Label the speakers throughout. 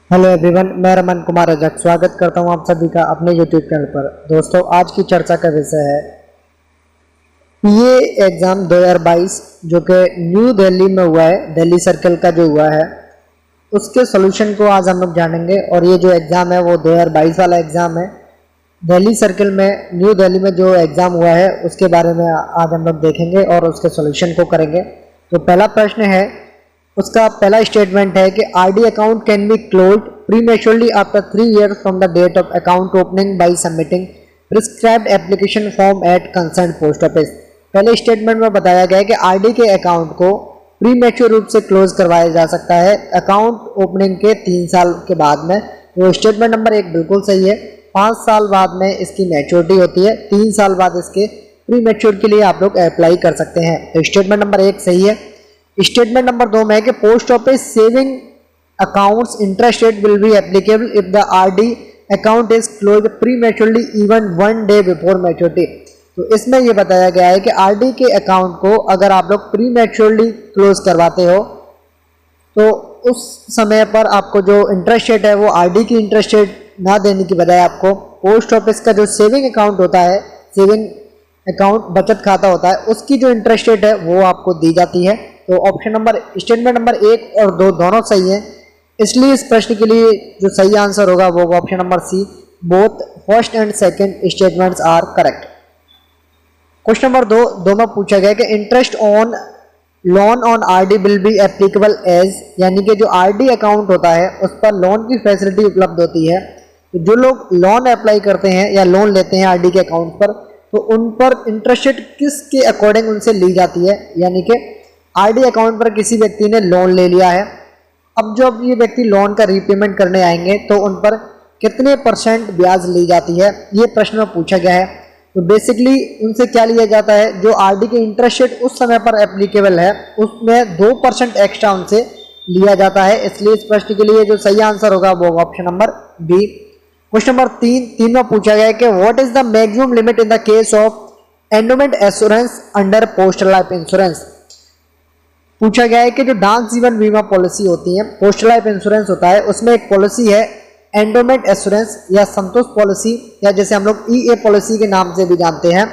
Speaker 1: Hello everyone, मैं रमन कुमार रजक स्वागत करता हूं आप सभी का अपने यूट्यूब चैनल पर। दोस्तों, आज की चर्चा का विषय है पीए एग्ज़ाम 2022 जो कि न्यू दिल्ली में हुआ है, दिल्ली सर्कल का जो हुआ है उसके सॉल्यूशन को आज हम लोग जानेंगे। और ये जो एग्ज़ाम है वो 2022 वाला एग्ज़ाम है। दिल्ली सर्कल में न्यू दिल्ली में जो एग्ज़ाम हुआ है उसके बारे में आज हम लोग देखेंगे और उसके सॉल्यूशन को करेंगे। तो पहला प्रश्न है, उसका पहला स्टेटमेंट है कि RD account can be closed prematurely after 3 years from the date of account opening by submitting prescribed application form at concern post office. पहले स्टेटमेंट में बताया गया है कि आरडी के अकाउंट को प्रीमेच्योर रूप से क्लोज करवाया जा सकता है अकाउंट ओपनिंग के 3 साल के बाद में। तो स्टेटमेंट नंबर 1 बिल्कुल सही है। 5 साल बाद में इसकी मैच्योरिटी होती है, 3 साल बाद इसके प्रीमेच्योर के लिए आप लोग अप्लाई कर सकते हैं। तो स्टेटमेंट नंबर 1 सही है। स्टेटमेंट नंबर 2 में है कि post office saving accounts interest rate will be applicable if the RD account is close prematurely even 1 day before maturity. तो इसमें यह बताया गया है कि आरडी के अकाउंट को अगर आप लोग प्रीमेच्योरली क्लोज करवाते हो तो उस समय पर आपको जो इंटरेस्ट रेट है वो आरडी की इंटरेस्ट रेट ना देने की बजाय आपको पोस्ट ऑफिस का जो सेविंग अकाउंट होता है, सेविंग अकाउंट बचत खाता होता है, उसकी जो इंटरेस्ट रेट है वो आपको दी जाती है। तो ऑप्शन नंबर स्टेटमेंट नंबर 1 और 2 दोनों सही है, इसलिए इस प्रश्न के लिए जो सही आंसर होगा वो option number C, both first and second statements are correct. Question number 2 में पूछा गया कि interest on loan on RD will be applicable as, यानी कि जो आरडी अकाउंट होता है उस पर लोन की फैसिलिटी उपलब्ध होती है। तो जो लोग लोन अप्लाई करते हैं या लोन लेते हैं आरडी के अकाउंट पर, तो उन पर इंटरेस्ट रेट किसके अकॉर्डिंग उनसे ली जाती है, यानी कि आरडी अकाउंट पर किसी व्यक्ति ने लोन ले लिया है, अब जब ये व्यक्ति लोन का रीपेमेंट करने आएंगे तो उन पर कितने % ब्याज ली जाती है, ये प्रश्न में पूछा गया है। तो बेसिकली उनसे क्या लिया जाता है, जो आरडी के इंटरेस्ट रेट उस समय पर एप्लीकेबल है उसमें 2% एक्स्ट्रा उनसे लिया जाता है। इसलिए इस प्रश्न के लिए जो सही आंसर होगा वो option number B. Question number 3 में पूछा गया है कि what is the maximum limit in the case of endowment assurance under postal life insurance. पूछा गया है कि जो डाक जीवन बीमा पॉलिसी होती है, पोस्टल लाइफ इंश्योरेंस होता है, उसमें एक पॉलिसी है एंडोमेंट एश्योरेंस या संतोष पॉलिसी, या जैसे हम लोग ईए पॉलिसी के नाम से भी जानते हैं।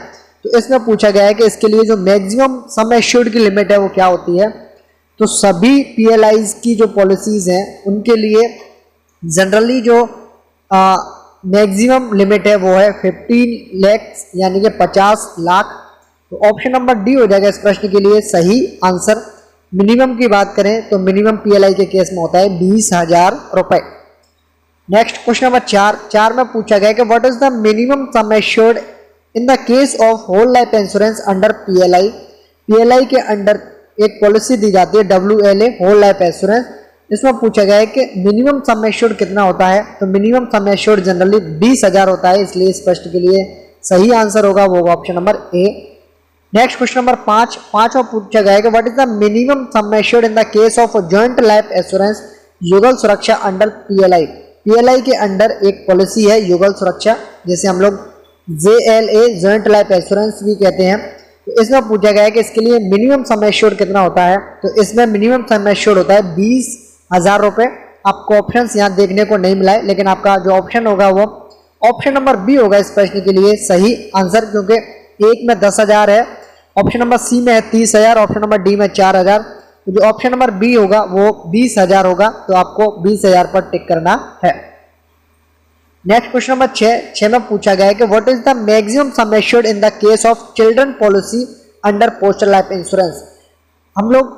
Speaker 1: तो इसमें पूछा गया है कि इसके लिए जो मैक्सिमम सम एश्योर्ड की लिमिट है वो क्या होती है। तो सभी पीएलआईज की जो पॉलिसीज हैं उनके लिए जनरली जो मैक्सिमम लिमिट है वो है 15 लाख, यानी कि 50 लाख। तो ऑप्शन नंबर डी हो जाएगा इस प्रश्न के लिए सही आंसर। मिनिमम की बात करें तो मिनिमम पीएलआई के केस में होता है 20,000 रुपए। नेक्स्ट क्वेश्चन नंबर 4 में पूछा गया कि what is the minimum sum assured in the case of whole life insurance under PLI. PLI के अंडर एक पॉलिसी दी जाती है WLA होल लाइफ इंश्योरेंस। इसमें पूछा गया है कि मिनिमम सम एश्योर्ड कितना होता है। तो मिनिमम सम एश्योर्ड जनरली 20,000 होता है, इसलिए इस प्रश्न के लिए सही आंसर होगा वो option number A. Next question number 5 में पूछा गया है कि what is the minimum sum assured in the case of joint life insurance युगल सुरक्षा अंडर पीएलआई। पीएलआई के अंडर एक पॉलिसी है युगल सुरक्षा, जैसे हम लोग JLA जॉइंट लाइफ इंश्योरेंस भी कहते हैं। तो इसमें पूछा गया है कि इसके लिए मिनिमम सम एश्योर्ड कितना होता है। तो इसमें मिनिमम सम एश्योर्ड होता है 20,000 रुपए। आपको ऑप्शन यहाँ देखने को नहीं मिला है, लेकिन आपका जो ऑप्शन होगा वो ऑप्शन नंबर बी होगा इस प्रश्न के लिए सही आंसर, क्योंकि एक में 10,000 है, ऑप्शन नंबर सी में है 30,000, ऑप्शन नंबर डी में 4,000। तो जो ऑप्शन नंबर बी होगा वो 20,000 होगा, तो आपको 20,000 पर टिक करना है। नेक्स्ट क्वेश्चन नंबर 6 में पूछा गया है कि what is the maximum some assured in the case of children policy under postal life insurance. हम लोग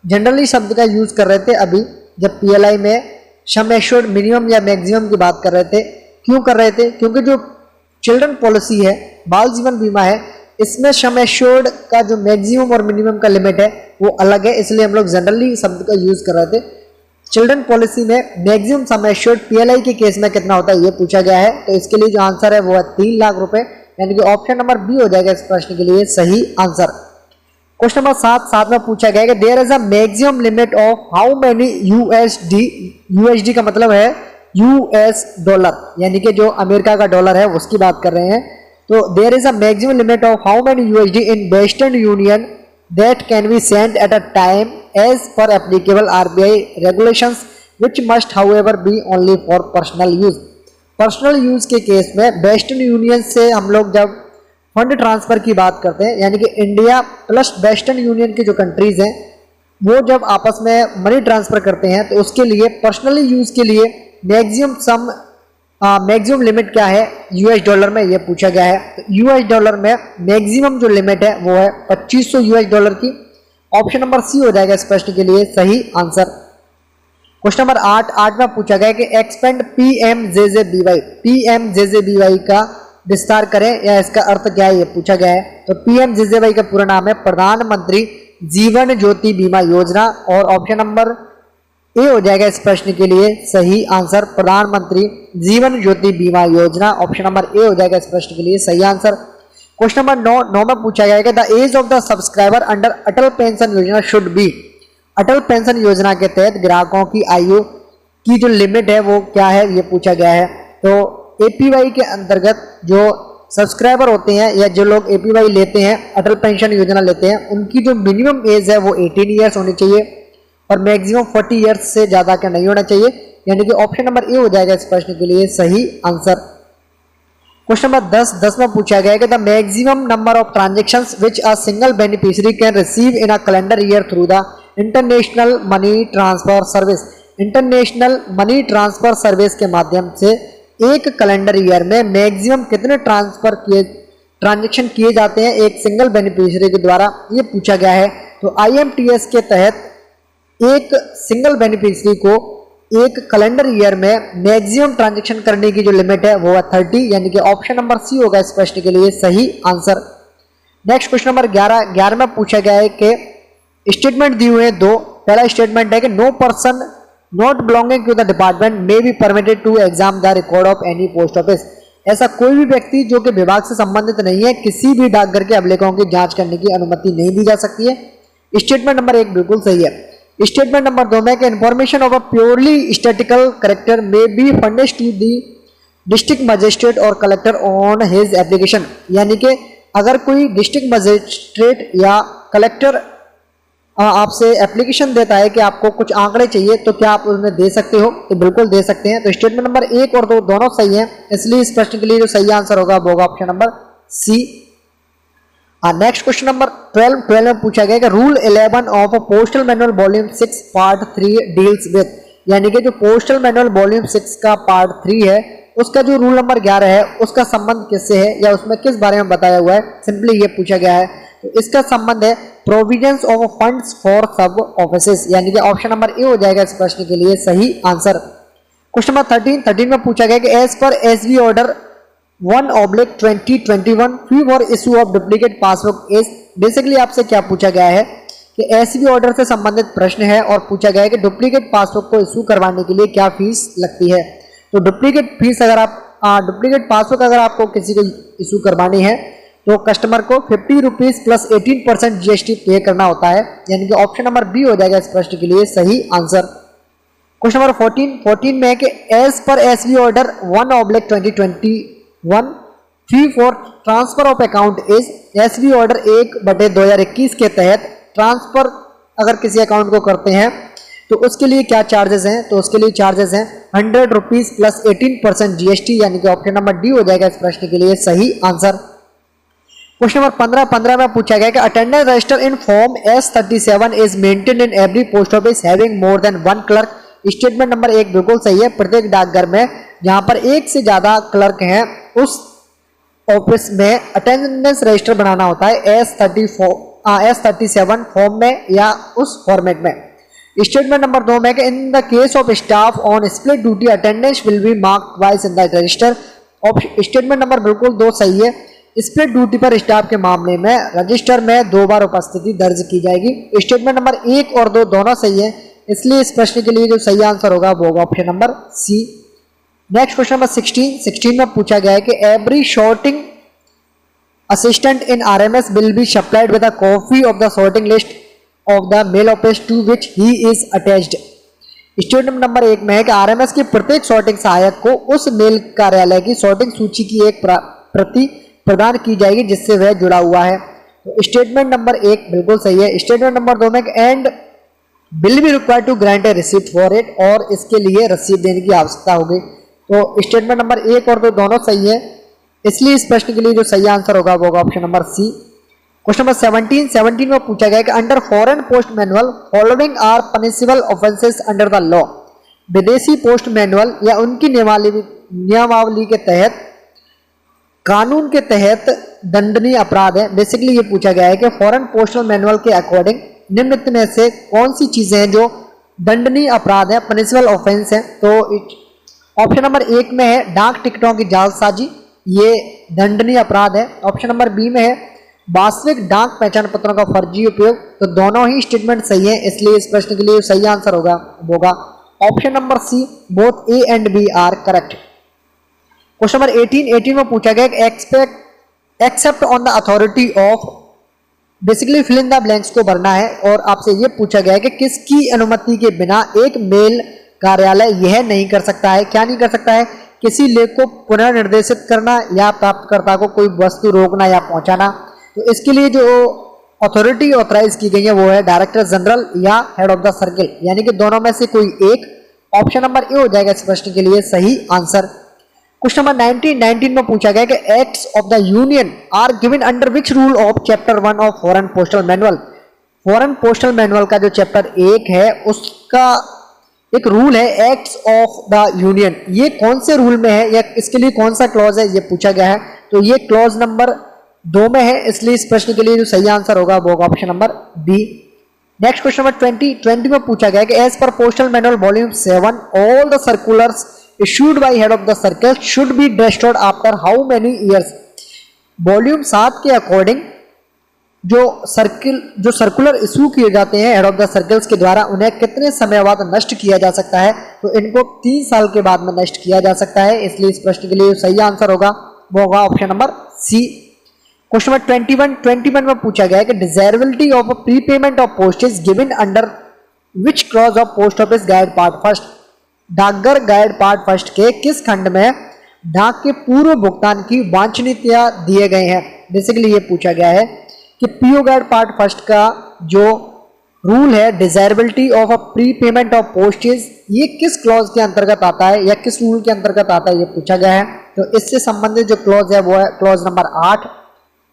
Speaker 1: जनरली शब्द का यूज कर रहे थे अभी जब पीएलआई में सम एश्योर्ड मिनिमम या मैक्सिमम की बात कर रहे थे। क्यों कर रहे थे, क्योंकि जो चिल्ड्रन पॉलिसी है, बाल जीवन बीमा है, इसमें सम एश्योर्ड का जो मैक्सिमम और मिनिमम का लिमिट है वो अलग है, इसलिए हम लोग जनरली शब्द का यूज कर रहे थे। चिल्ड्रन पॉलिसी में मैक्सिमम सम एश्योर्ड पीएलआई के केस में कितना होता है ये पूछा गया है। तो इसके लिए जो आंसर है वो है 3 लाख रुपए, यानी कि ऑप्शन नंबर बी हो जाएगा इस प्रश्न के लिए सही आंसर। क्वेश्चन नंबर 7 में पूछा गया है कि there is a maximum limit of how many USD का मतलब है US डॉलर, यानी कि जो अमेरिका का डॉलर है उसकी बात कर रहे हैं। तो there is a maximum limit of how many USD in Western Union that can be sent at a time as per applicable RBI regulations which must however be only for personal use. Personal use के case में Western Union से हम लोग जब fund transfer की बात करते हैं, यानी कि इंडिया प्लस वेस्टर्न यूनियन की जो कंट्रीज हैं वो जब आपस में मनी ट्रांसफर करते हैं तो उसके लिए पर्सनली यूज के लिए मैक्सिमम लिमिट क्या है यूएस डॉलर में, ये पूछा गया है। तो यूएस डॉलर में मैक्सिमम जो लिमिट है वो है 2500 यूएस डॉलर की। ऑप्शन नंबर सी हो जाएगा इस प्रश्न के लिए सही आंसर। क्वेश्चन नंबर 8 में पूछा गया कि एक्सपेंड पीएमजेजेबीवाई, पीएमजेजेबीवाई का विस्तार करें या इसका अर्थ क्या है, ये पूछा गया है। तो पीएमजेजेबीवाई का पूरा नाम है प्रधानमंत्री जीवन ज्योति बीमा योजना, और ऑप्शन नंबर ए हो जाएगा इस प्रश्न के लिए सही आंसर, प्रधानमंत्री जीवन ज्योति बीमा योजना। ऑप्शन नंबर ए हो जाएगा इस प्रश्न के लिए सही आंसर। क्वेश्चन नंबर 9 में पूछा गया कि the age of the subscriber under Atal pension Yojana should be. Atal pension Yojana के तहत ग्राहकों की आयु की जो लिमिट है वो क्या है, ये पूछा गया है। तो एपीवाई के अंतर्गत जो सब्सक्राइबर होते हैं या जो लोग एपीवाई लेते हैं, अटल पेंशन योजना लेते हैं, उनकी जो मिनिमम एज है वो 18 ईयर्स होनी चाहिए और मैक्सिमम 40 ईयर्स से ज़्यादा का नहीं होना चाहिए, यानी कि ऑप्शन नंबर ए हो जाएगा इस प्रश्न के लिए सही आंसर। क्वेश्चन नंबर 10 में पूछा गया है कि the maximum number of transactions which a single beneficiary can receive in a calendar year through the international money transfer service. International money transfer service के माध्यम से एक कैलेंडर ईयर में मैक्सिमम कितने ट्रांजेक्शन किए जाते हैं एक सिंगल बेनिफिशियरी के द्वारा, ये पूछा गया है। तो आईएमटीएस के तहत एक सिंगल बेनिफिशियरी को एक कैलेंडर ईयर में मैक्सिमम ट्रांजैक्शन करने की जो लिमिट है वो है 30, यानी कि ऑप्शन नंबर सी होगा इस प्रश्न के लिए सही आंसर। नेक्स्ट क्वेश्चन नंबर 11 में पूछा गया है कि स्टेटमेंट दिए हुए हैं दो। पहला स्टेटमेंट है कि no person not belonging to the department may be permitted to exam the record of any post office. ऐसा कोई भी व्यक्ति जो कि विभाग से संबंधित नहीं है किसी भी डाकघर के अभिलेखों की जांच करने की अनुमति नहीं दी जा सकती है। स्टेटमेंट नंबर 1 बिल्कुल सही है। स्टेटमेंट नंबर 2 में कि information of a purely statical character may be furnished to the district magistrate और कलेक्टर ऑन हिज एप्लीकेशन, यानी कि अगर कोई डिस्ट्रिक्ट मजिस्ट्रेट या कलेक्टर आपसे एप्लीकेशन देता है कि आपको कुछ आंकड़े चाहिए तो क्या आप उन्हें दे सकते हो, तो बिल्कुल दे सकते हैं। तो स्टेटमेंट नंबर 1 और 2 दोनों सही हैं, इसलिए इस प्रश्न के लिए जो सही आंसर होगा वो होगा option number C. Next question number 12 में पूछा गया कि rule 11 of postal manual volume 6 part 3 deals with, यानी कि जो पोस्टल मैनुअल वॉल्यूम 6 का पार्ट 3 है उसका जो रूल नंबर 11 है उसका संबंध किससे है या उसमें किस बारे में बताया हुआ है, सिंपली ये पूछा गया है। तो इसका संबंध है प्रोविजंस ऑफ फंड्स फॉर सब ऑफिसेस, यानी कि ऑप्शन नंबर ए हो जाएगा इस प्रश्न के लिए सही आंसर। क्वेश्चन नंबर 13 में पूछा गया कि as per SB order 1/2021 fee for issue of duplicate passbook is. Basically आपसे क्या पूछा गया है कि एसबी ऑर्डर से संबंधित प्रश्न है और पूछा गया है कि डुप्लीकेट पासबुक को इशू करवाने के लिए क्या फीस लगती है। तो डुप्लीकेट फीस अगर आप डुप्लीकेट पासबुक अगर आपको किसी को इशू करवानी है तो कस्टमर को 50 रुपीज प्लस 18% जीएसटी पे करना होता है, यानी कि ऑप्शन नंबर बी हो जाएगा इस प्रश्न के लिए सही आंसर। क्वेश्चन नंबर 14 में है कि as per SB order 1/2021 fee for transfer of account is. SB order 1/2021 के तहत ट्रांसफर अगर किसी अकाउंट को करते हैं तो उसके लिए क्या चार्जेस हैं, तो उसके लिए चार्जेस हैं 100 रुपीज प्लस 18% जीएसटी, यानी कि ऑप्शन नंबर डी हो जाएगा इस प्रश्न के लिए सही आंसर। क्वेश्चन नंबर 15 में पूछा गया कि attendance register in form S37 is maintained in every post office having more than 1 clerk. Statement number 1 बिल्कुल सही है। प्रत्येक डाकघर में जहां पर एक से ज्यादा क्लर्क हैं उस ऑफिस में अटेंडेंस रजिस्टर बनाना होता है S37 फॉर्म में या उस फॉर्मेट में। स्टेटमेंट नंबर 2 में कि इन the case of staff on split duty attendance will be marked twice in the register. Statement number बिल्कुल 2 सही है। स्प्लिट ड्यूटी पर स्टाफ के मामले में रजिस्टर में 2 बार उपस्थिति दर्ज की जाएगी। स्टेटमेंट नंबर 1 और 2 दोनों सही है, इसलिए इस प्रश्न के लिए जो सही आंसर होगा वो होगा option number C. Next question number 16 में पूछा गया है कि every sorting assistant in RMS will be supplied with a copy of the sorting list of the mail office to which he is attached. Statement number 1 में है कि RMS के प्रत्येक सॉर्टिंग सहायक को उस मेल कार्यालय की सॉर्टिंग सूची की एक प्रति प्रदान की जाएगी जिससे वह जुड़ा हुआ है। तो स्टेटमेंट नंबर 1 बिल्कुल सही है। स्टेटमेंट नंबर 2 में and will be required to grant a receipt for it, और इसके लिए रसीद देने की आवश्यकता होगी। तो स्टेटमेंट नंबर 1 और 2 दोनों सही है, इसलिए इस प्रश्न के लिए जो सही आंसर होगा वो होगा option number C. Question number 17 में पूछा गया कि under foreign post manual following are punishable offences under the law. विदेशी पोस्ट मैनुअल या उनकी नियमावली के तहत, कानून के तहत दंडनीय अपराध है। बेसिकली ये पूछा गया है कि फॉरेन पोस्टल मैनुअल के अकॉर्डिंग निम्नलिखित में से कौन सी चीजें हैं जो दंडनीय अपराध है, पनिशेबल ऑफेंस है। तो ऑप्शन नंबर 1 में है डाक टिकटों की जालसाजी, ये दंडनीय अपराध है। ऑप्शन नंबर बी में है वास्तविक डाक पहचान पत्रों का फर्जी उपयोग। तो दोनों ही स्टेटमेंट सही है, इसलिए इस प्रश्न के लिए सही आंसर होगा option number C, both A and B are correct. Question number 18 में पूछा गया कि except on the authority of, basically fill in the blanks को भरना है, और आपसे ये पूछा गया है कि किसकी अनुमति के बिना एक मेल कार्यालय यह नहीं कर सकता है। क्या नहीं कर सकता है? किसी लेख को पुनः निर्देशित करना या प्राप्तकर्ता को कोई वस्तु रोकना या पहुंचाना। तो इसके लिए जो अथॉरिटी ऑथराइज की गई है वो है डायरेक्टर जनरल या हेड ऑफ द सर्किल, यानी कि दोनों में से कोई एक। ऑप्शन नंबर ए हो जाएगा इस प्रश्न के लिए सही आंसर। क्वेश्चन नंबर 19 में पूछा गया कि acts of the union are given under which rule of chapter 1 of foreign postal manual. Foreign postal manual का जो चैप्टर 1 है उसका एक रूल है एक्ट्स ऑफ द यूनियन। ये कौन से रूल में है या इसके लिए कौन सा क्लॉज है ये पूछा गया है। तो ये क्लॉज नंबर 2 में है, इसलिए इस प्रश्न के लिए जो सही आंसर होगा वो होगा option number B. Next question number 20 में पूछा गया कि as per postal manual volume 7 all the circulars issued by head of the circle should be destroyed after how many years। Volume 7 के अकॉर्डिंग जो सर्कुलर इशू किए जाते हैं head of the circles के द्वारा, उन्हें कितने समय बाद नष्ट किया जा सकता है। तो इनको 3 साल के बाद में नष्ट किया जा सकता है, इसलिए इस प्रश्न के लिए सही आंसर होगा वो होगा option number C. Question number 21 में पूछा गया है कि desirability of prepayment of postage given under which clause of post office guide part first. डाकघर गाइड पार्ट फर्स्ट के किस खंड में डाक के पूर्व भुगतान की वांछनीयता दिए गए हैं। बेसिकली ये पूछा गया है कि पीओ गाइड पार्ट फर्स्ट का जो रूल है desirability of a pre payment of postage, ये किस क्लॉज के अंतर्गत आता है या किस रूल के अंतर्गत आता है ये पूछा गया है। तो इससे संबंधित जो क्लॉज है वो है clause number 8।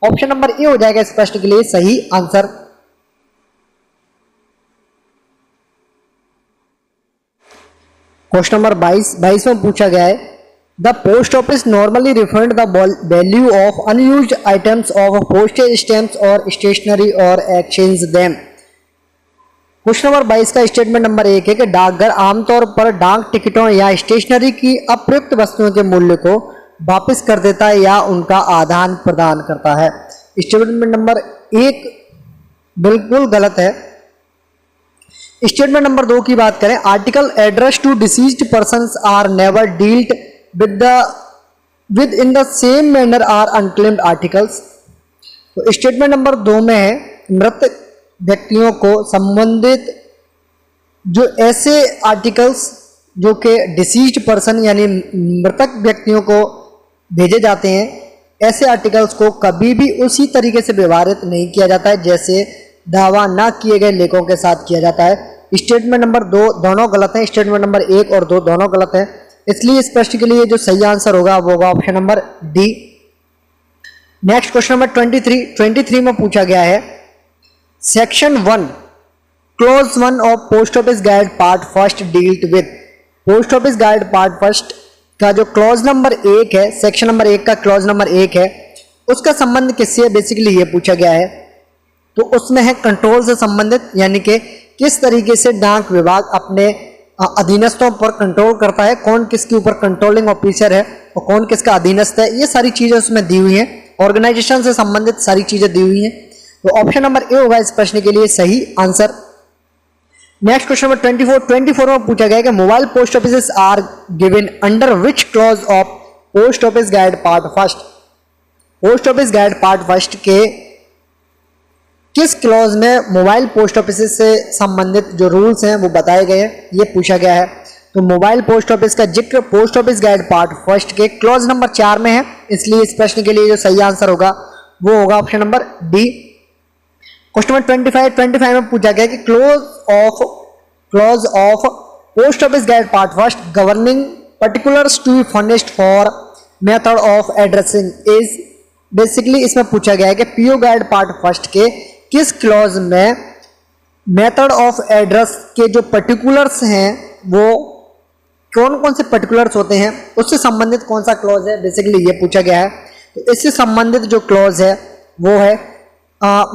Speaker 1: Option number A हो जाएगा इस प्रश्न के लिए सही आंसर। क्वेश्चन नंबर 22 में पूछा गया है the post office normally refund the value of unused items of postage stamps और स्टेशनरी और एक्सचेंज देम। क्वेश्चन नंबर 22 का स्टेटमेंट नंबर 1 है कि डाकघर आमतौर पर डाक टिकटों या स्टेशनरी की अप्रयुक्त वस्तुओं के मूल्य को वापस कर देता है या उनका आदान प्रदान करता है। स्टेटमेंट नंबर 1 बिल्कुल गलत है। स्टेटमेंट नंबर 2 की बात करें, article address to deceased persons are never dealt with in the same manner are unclaimed articles. तो स्टेटमेंट नंबर 2 में है मृत व्यक्तियों को संबंधित जो ऐसे आर्टिकल्स जो कि डिसीज्ड पर्सन यानी मृतक व्यक्तियों को भेजे जाते हैं, ऐसे आर्टिकल्स को कभी भी उसी तरीके से व्यवहारित नहीं किया जाता है जैसे दावा ना किए गए लेखों के साथ किया जाता है। स्टेटमेंट नंबर 2 दोनों गलत हैं, स्टेटमेंट नंबर 1 और 2 दोनों गलत हैं, इसलिए इस प्रश्न के लिए जो सही आंसर होगा वो होगा option number D. Next question number 23 में पूछा गया है section 1 clause 1 of post office guide part first dealt with. Post office guide part first का जो क्लॉज नंबर 1 है, सेक्शन नंबर 1 का क्लॉज नंबर 1 है, उसका संबंध किससे बेसिकली ये पूछा गया है। तो उसमें है कंट्रोल से संबंधित, यानी कि किस तरीके से डाक विभाग अपने अधीनस्थों पर कंट्रोल करता है, कौन किसके ऊपर कंट्रोलिंग ऑफिसर है और कौन किसका अधीनस्थ है, ये सारी चीजें उसमें दी हुई हैं। ऑर्गेनाइजेशन से संबंधित सारी चीजें दी हुई हैं। तो ऑप्शन नंबर ए होगा इस प्रश्न के लिए सही आंसर। नेक्स्ट क्वेश्चन नंबर 24 में पूछा गया कि mobile post office are given under which clause of post office guide part first. Post office guide part first के किस क्लॉज में मोबाइल पोस्ट ऑफिस से संबंधित जो रूल्स हैं वो बताए गए हैं, ये पूछा गया है। तो मोबाइल पोस्ट ऑफिस का जिक्र post office guide part first के क्लॉज नंबर 4 में है, इसलिए इस प्रश्न के लिए जो सही आंसर होगा वो होगा option number D. Question number 25 में पूछा गया कि close of clause of post office guide part first governing particulars to be furnished for method of addressing is. Basically इसमें पूछा गया है कि पीओ गाइड पार्ट फर्स्ट के किस क्लॉज में मेथड ऑफ एड्रेस के जो पर्टिकुलर्स हैं वो कौन कौन से पर्टिकुलर्स होते हैं, उससे संबंधित कौन सा क्लॉज है, बेसिकली ये पूछा गया है। तो इससे संबंधित जो क्लॉज है वो है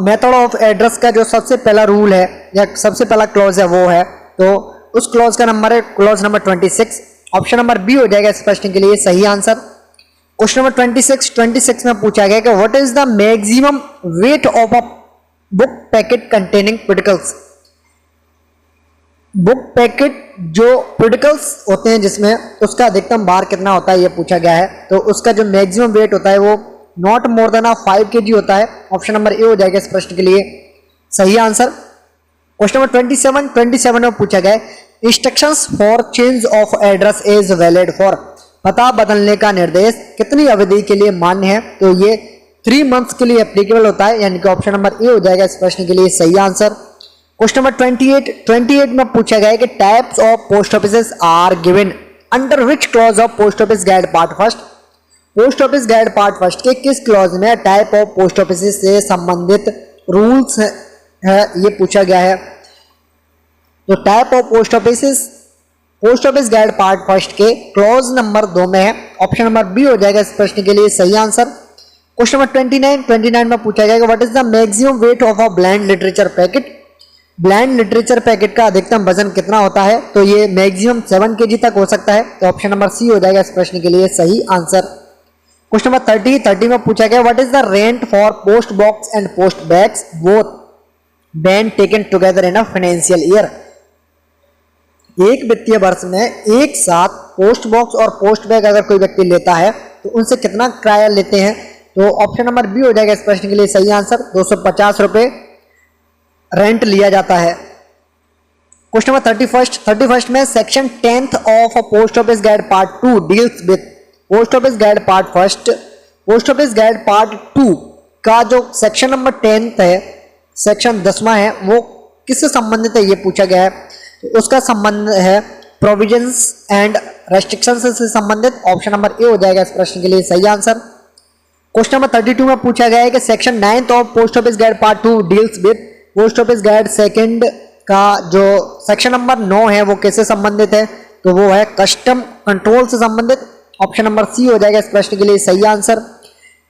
Speaker 1: मेथड ऑफ एड्रेस का जो सबसे पहला रूल है या सबसे पहला क्लॉज है वो है, तो उस क्लॉज का नंबर है clause number 26। Option number B हो जाएगा इस प्रश्न के लिए सही आंसर। क्वेश्चन नंबर 26 में पूछा गया कि what is the maximum weight of a book packet containing periodicals. Book packet जो प्रिडिकल्स होते हैं जिसमें उसका अधिकतम भार कितना होता है ये पूछा गया है। तो उसका जो मैक्सिमम वेट होता है वो नॉट मोर देन 5 kg होता है। ऑप्शन नंबर ए हो जाएगा इस प्रश्न के लिए सही आंसर। क्वेश्चन नंबर 27 में पूछा गया instructions for change of address is valid for. पता बदलने का निर्देश कितनी अवधि के लिए मान्य है, तो ये 3 months के लिए एप्लीकेबल होता है, यानी कि ऑप्शन नंबर ए हो जाएगा इस प्रश्न के लिए सही आंसर। क्वेश्चन नंबर 28 में पूछा गया है कि types of post offices are given under which clause of post office guide part first. Post office guide part first के किस क्लॉज में टाइप ऑफ पोस्ट ऑफिस से संबंधित रूल्स है ये पूछा गया है। तो type of post office guide part first के क्लॉज नंबर 2 में है। ऑप्शन नंबर बी हो जाएगा इस प्रश्न के लिए सही आंसर। क्वेश्चन नंबर 29 में पूछा जाएगा what is the maximum weight of a blind literature packet. Blind literature packet का अधिकतम वजन कितना होता है, तो ये मैक्सिमम 7 kg तक हो सकता है। तो ऑप्शन नंबर सी हो जाएगा इस प्रश्न के लिए सही आंसर। क्वेश्चन नंबर 30 में पूछा गया what is the rent for post box and post bags both when taken together in a financial year. एक वित्तीय वर्ष में एक साथ पोस्ट बॉक्स और पोस्ट बैग अगर कोई व्यक्ति लेता है तो उनसे कितना किराया लेते हैं, तो ऑप्शन नंबर बी हो जाएगा इस प्रश्न के लिए सही आंसर। 250 रुपए रेंट लिया जाता है। क्वेश्चन नंबर 31 में section 10th of post office guide part 2 deals with post office guide part first. Post office guide part 2 का जो सेक्शन नंबर 10th है, सेक्शन 10वां है, वो किससे संबंधित है ये पूछा गया है। तो उसका संबंध है प्रोविजंस एंड रेस्ट्रिक्शंस से संबंधित। ऑप्शन नंबर ए हो जाएगा इस प्रश्न के लिए सही आंसर। क्वेश्चन नंबर 32 में पूछा गया है कि section 9th of post office guide part 2 deals with post office guide second का जो सेक्शन नंबर 9 है वो कैसे संबंधित है, तो वो है कस्टम कंट्रोल से संबंधित। ऑप्शन नंबर सी हो जाएगा इस प्रश्न के लिए सही आंसर।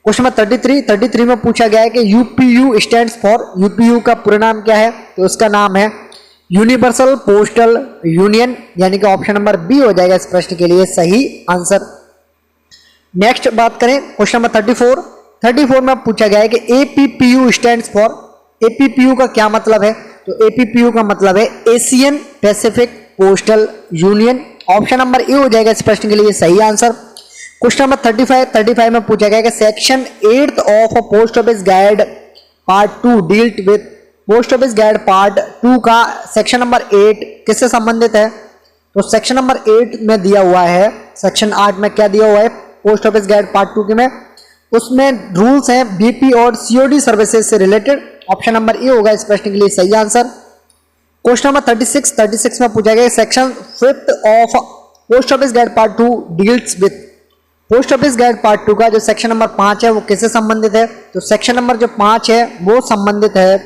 Speaker 1: क्वेश्चन नंबर 33 में पूछा गया है कि यूपीयू स्टैंड्स फॉर। यूपीयू का पूरा नाम क्या है, तो उसका नाम है यूनिवर्सल पोस्टल यूनियन, यानी कि ऑप्शन नंबर बी हो जाएगा इस प्रश्न के लिए सही आंसर। नेक्स्ट बात करें क्वेश्चन नंबर 34 में पूछा गया है कि एपीपीयू स्टैंड्स फॉर। एपीपीयू का क्या मतलब है, तो एपीपीयू का मतलब है Asian Pacific postal union. Option number A हो जाएगा इस प्रश्न के लिए सही आंसर। क्वेश्चन नंबर 35 में पूछा गया कि section 8th of post office guide part 2 dealt with. Post office guide part 2 का सेक्शन नंबर 8 किससे संबंधित है, तो सेक्शन नंबर 8 में दिया हुआ है। सेक्शन 8 में क्या दिया हुआ है पोस्ट ऑफिस गाइड पार्ट 2 के में, उसमें रूल्स हैं बीपी और सीओडी सर्विसेज से रिलेटेड। ऑप्शन नंबर ए होगा इस प्रश्न के लिए सही आंसर। क्वेश्चन नंबर 36 में पूछा गया section 5th of post office guide part 2 deals with. Post office guide part 2 का जो सेक्शन नंबर 5 है वो किससे संबंधित है, तो सेक्शन नंबर जो 5 है वो संबंधित है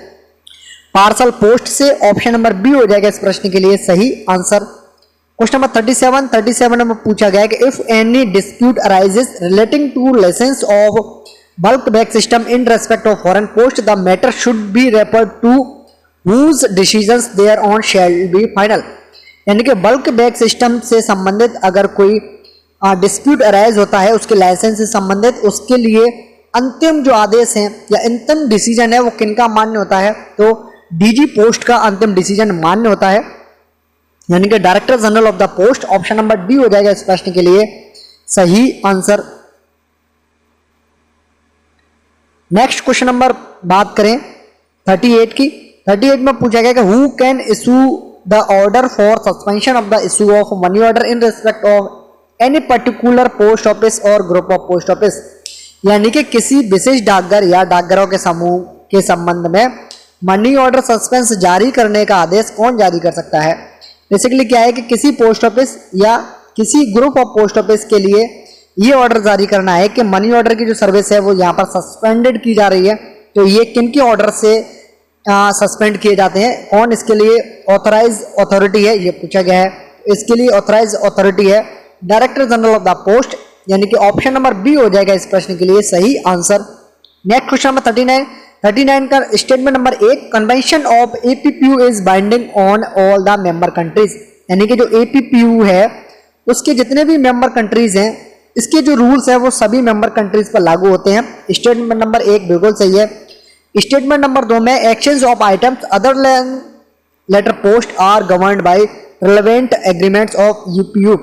Speaker 1: पार्सल पोस्ट से। ऑप्शन नंबर बी हो जाएगा इस प्रश्न के लिए सही आंसर। क्वेश्चन नंबर 37 में पूछा गया कि if any dispute arises relating to licence of bulk bag system in respect of foreign post the matter should be referred to whose decisions thereon shall be final. यानी कि bulk bag system से संबंधित अगर कोई dispute arise होता है उसके licence से संबंधित, उसके लिए अंतिम जो आदेश है या अंतिम डिसीजन है वो किनका मान्य होता है, तो डीजी पोस्ट का अंतिम डिसीजन मान्य होता है, यानी कि director general of the post. Option number D हो जाएगा इस प्रश्न के लिए सही आंसर। नेक्स्ट क्वेश्चन नंबर बात करें 38 की। 38 में पूछा गया कि who can issue the order for suspension of the issue of money order in respect of any particular post office और ग्रुप ऑफ पोस्ट ऑफिस। यानी कि किसी विशेष डाकघर या डाकघरों के समूह के संबंध में मनी ऑर्डर सस्पेंस जारी करने का आदेश कौन जारी कर सकता है। बेसिकली क्या है कि किसी पोस्ट ऑफिस या किसी ग्रुप ऑफ पोस्ट ऑफिस के लिए ये ऑर्डर जारी करना है कि मनी ऑर्डर की जो सर्विस है वो यहाँ पर सस्पेंडेड की जा रही है। तो ये किन के ऑर्डर से सस्पेंड किए जाते हैं, कौन इसके लिए ऑथराइज अथॉरिटी है, ये पूछा गया है। इसके लिए ऑथराइज अथॉरिटी है director general of the post, यानी कि ऑप्शन नंबर बी हो जाएगा इस प्रश्न के लिए सही आंसर। नेक्स्ट क्वेश्चन नंबर 39 का statement number 1, convention of APPU is binding on all the member countries, यानी कि जो एपीपीयू है उसके जितने भी मेंबर कंट्रीज हैं, इसके जो रूल्स है वो सभी मेंबर कंट्रीज पर लागू होते हैं। स्टेटमेंट नंबर 1 बिल्कुल सही है। स्टेटमेंट नंबर 2 में exchange of items other letter post are governed by relevant agreements of UPU,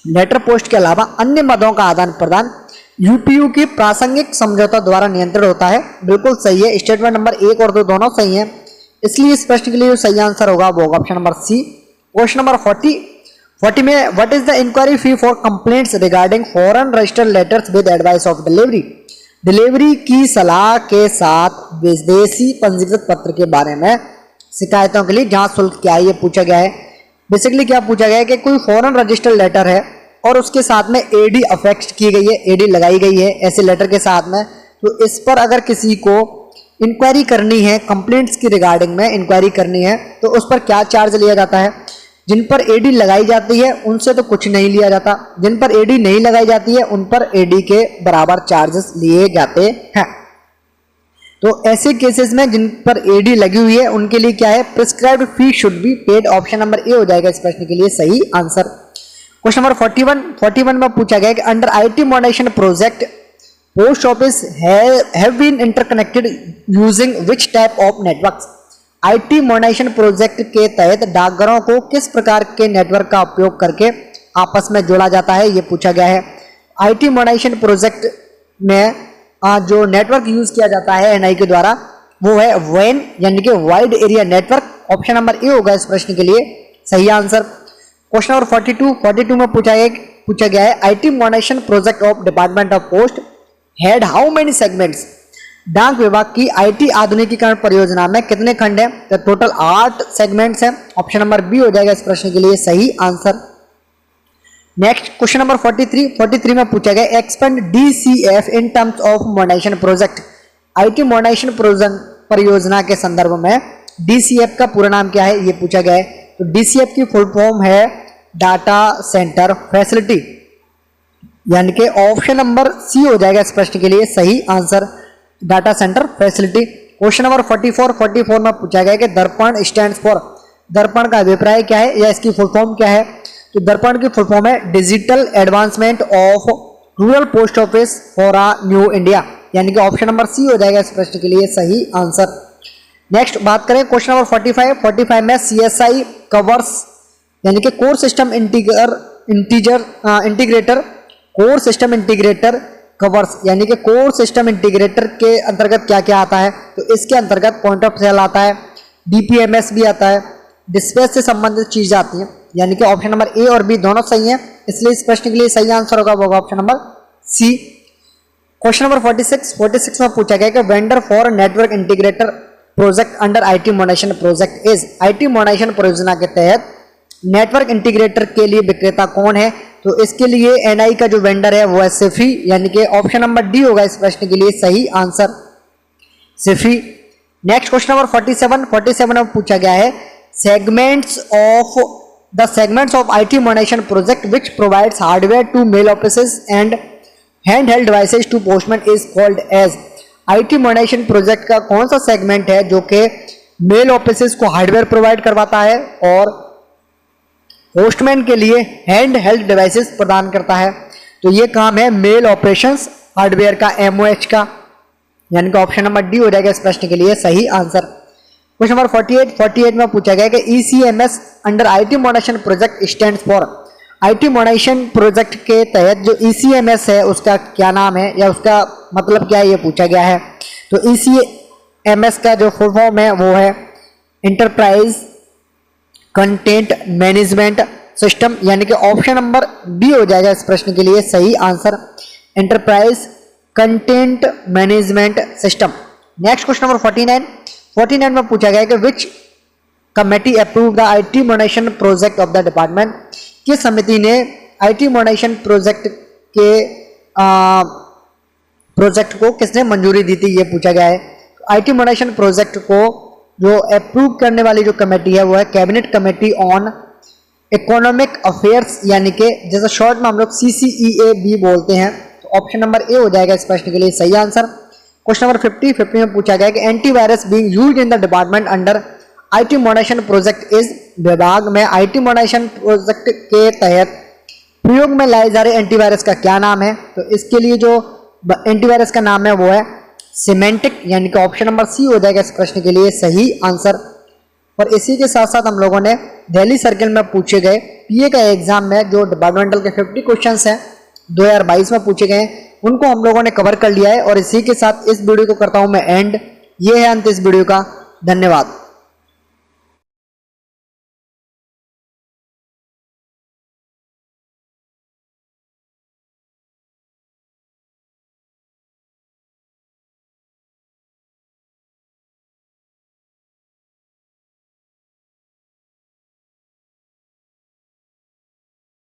Speaker 1: letter post के अलावा अन्य मदों का आदान प्रदान यूपीयू की प्रासंगिक समझौता द्वारा नियंत्रित होता है, बिल्कुल सही है। स्टेटमेंट नंबर 1 और 2 दोनों सही हैं, इसलिए इस प्रश्न के लिए जो सही आंसर होगा वो होगा option number C. Question number 40 में what is the inquiry fee for complaints regarding foreign registered letters with advice of delivery, delivery की सलाह के साथ विदेशी पंजीकृत पत्र के बारे में शिकायतों के लिए जांच शुल्क क्या है, ये पूछा गया है। बेसिकली क्या पूछा गया है कि कोई फॉरेन रजिस्टर्ड लेटर है और उसके साथ में एडी अफेक्ट की गई है, एडी लगाई गई है ऐसे लेटर के साथ में, तो इस पर अगर किसी को इंक्वायरी करनी है, कंप्लेंट्स की रिगार्डिंग में इंक्वायरी करनी है, तो उस पर क्या चार्ज लिया जाता है। जिन पर एडी लगाई जाती है उनसे तो कुछ नहीं लिया जाता, जिन पर एडी नहीं लगाई जाती है उन पर एडी के बराबर चार्जेस लिए जाते हैं। तो ऐसे केसेस में जिन पर एडी लगी हुई है उनके लिए क्या है, prescribed fee should be paid, option number A हो जाएगा इस प्रश्न के लिए सही आंसर। क्वेश्चन नंबर 41 में पूछा गया कि under IT modernisation project post office have been interconnected using which type of networks, IT modernisation project के तहत डाकघरों को किस प्रकार के नेटवर्क का उपयोग करके आपस में जोड़ा जाता है, ये पूछा गया है। आईटी मॉडर्नाइजेशन प्रोजेक्ट में जो नेटवर्क यूज किया जाता है एनआई के द्वारा वो है वैन, यानी कि wide area network, option number A होगा इस प्रश्न के लिए सही आंसर। क्वेश्चन नंबर 42 में पूछा गया है IT modernisation project of department of post had how many segments, डाक विभाग की आईटी आधुनिकीकरण परियोजना में कितने खंड हैं, तो टोटल 8 सेगमेंट्स हैं, ऑप्शन नंबर बी हो जाएगा इस प्रश्न के लिए सही आंसर। नेक्स्ट क्वेश्चन नंबर 43 में पूछा गया expand DCF in terms of modernisation project, IT modernisation परियोजना के संदर्भ में डीसीएफ का पूरा नाम क्या है, ये पूछा गया है। तो डीसीएफ की फुल फॉर्म है डाटा सेंटर फैसिलिटी, यानी कि ऑप्शन नंबर सी हो जाएगा इस प्रश्न के लिए सही answer, data centre facility. Question number 44 में पूछा गया कि दर्पण स्टैंड्स फॉर, दर्पण का अभिप्राय क्या है या इसकी फुल फॉर्म क्या है, तो दर्पण की फुल फॉर्म है digital advancement of rural post office for a new India, यानी कि ऑप्शन नंबर सी हो जाएगा इस प्रश्न के लिए सही आंसर। नेक्स्ट बात करें क्वेश्चन नंबर 45 में सीएसआई कवर्स, यानी कि core system integrator core system integrator covers, यानी कि कोर सिस्टम इंटीग्रेटर के अंतर्गत क्या क्या आता है, तो इसके अंतर्गत पॉइंट ऑफ सेल आता है, डीपीएमएस भी आता है, डिस्पैच से संबंधित चीजें आती हैं, यानी कि ऑप्शन नंबर ए और बी दोनों सही हैं, इसलिए इस प्रश्न के लिए सही आंसर होगा वो option number C. Question number 46 में पूछा गया कि vendor for network integrator project under IT modernisation project is, IT modernisation परियोजना के तहत नेटवर्क इंटीग्रेटर के लिए विक्रेता कौन है, तो इसके लिए एनआई का जो वेंडर है वो है सिफी, यानी कि ऑप्शन नंबर डी होगा इस प्रश्न के लिए सही answer Sify. Next question number 47 में पूछा गया है segments of IT modernization project which provides hardware to mail offices and handheld devices to postmen is called as, IT modernization project का कौन सा सेगमेंट है जो कि मेल ऑफिसेस को हार्डवेयर प्रोवाइड करवाता है और पोस्टमैन के लिए हैंड हेल्ड डिवाइसेस प्रदान करता है, तो ये काम है मेल ऑपरेशंस हार्डवेयर का, MOH का, यानी कि ऑप्शन नंबर डी हो जाएगा इस प्रश्न के लिए सही आंसर। क्वेश्चन नंबर 48 में पूछा गया कि ECMS under IT modernisation project stands for, IT modernisation project के तहत जो ECMS है उसका क्या नाम है या उसका मतलब क्या है, ये पूछा गया है। तो ECMS का जो फुल फॉर्म है वो है इंटरप्राइज कंटेंट मैनेजमेंट सिस्टम, यानी कि ऑप्शन नंबर बी हो जाएगा इस प्रश्न के लिए सही answer, enterprise content management system. Next question number 49 में पूछा गया कि which committee approve the IT modernisation project of the department? किस समिति ने आईटी मॉडर्नाइजेशन प्रोजेक्ट के प्रोजेक्ट को किसने मंजूरी दी थी, ये पूछा गया है। आईटी मॉडर्नाइजेशन प्रोजेक्ट को जो अप्रूव करने वाली जो कमेटी है वो है cabinet committee on economic affairs, यानी कि जैसे शॉर्ट में हम लोग CCEAB बोलते हैं। तो ऑप्शन नंबर ए हो जाएगा इस प्रश्न के लिए सही आंसर। क्वेश्चन नंबर 50 में पूछा गया कि antivirus being used in the department under IT modernisation project is, विभाग में आईटी मॉडर्नाइजेशन प्रोजेक्ट के तहत प्रयोग में लाए जा रहे एंटीवायरस का क्या नाम है? तो इसके लिए जो एंटीवायरस का नाम है वो है सिमेंटिक, यानी कि ऑप्शन नंबर सी हो जाएगा इस प्रश्न के लिए सही आंसर। और इसी के साथ साथ हम लोगों ने दिल्ली सर्किल में पूछे गए पीए का एग्जाम में जो डिपार्टमेंटल के 50 क्वेश्चंस हैं 2022 में पूछे गए उनको हम लोगों ने कवर कर लिया है। और इसी के साथ इस वीडियो को करता हूं मैं एंड। ये है अंत इस वीडियो का। धन्यवाद।